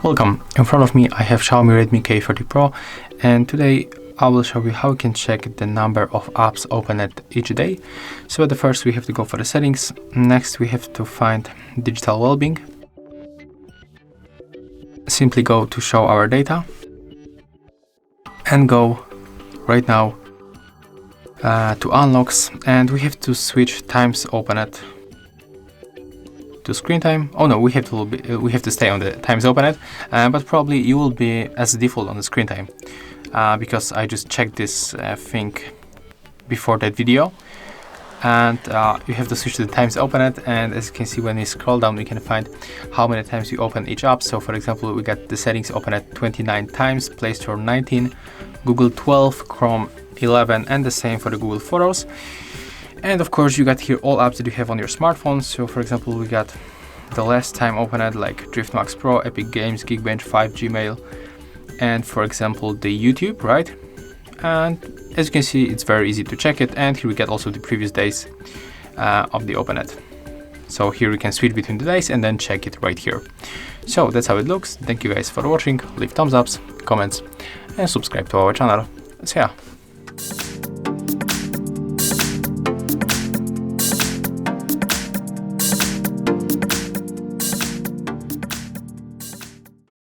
Welcome. In front of me I have Xiaomi Redmi K30 Pro, and today I will show you how you can check the number of apps opened each day. So at the first we have to go for the settings. Next we have to find digital well-being. Simply go to show our data and go right now to unlocks, and we have to switch times opened to screen time. Oh no, we have to stay on the times opened, but probably you will be as default on the screen time because I just checked this thing before that video. And you have to switch to the times opened, and as you can see, when you scroll down, we can find how many times you open each app. So for example, we got the settings open at 29 times, Play Store 19, Google 12, Chrome 11, and the same for the Google Photos. And of course, you got here all apps that you have on your smartphone. So for example, we got the last time opened like Driftmax Pro, Epic Games, Geekbench 5, Gmail, and for example the YouTube, right? And as you can see, it's very easy to check it. And here we get also the previous days of the opened. So here we can switch between the days and then check it right here. So that's how it looks. Thank you guys for watching. Leave thumbs ups, comments, and subscribe to our channel. So yeah.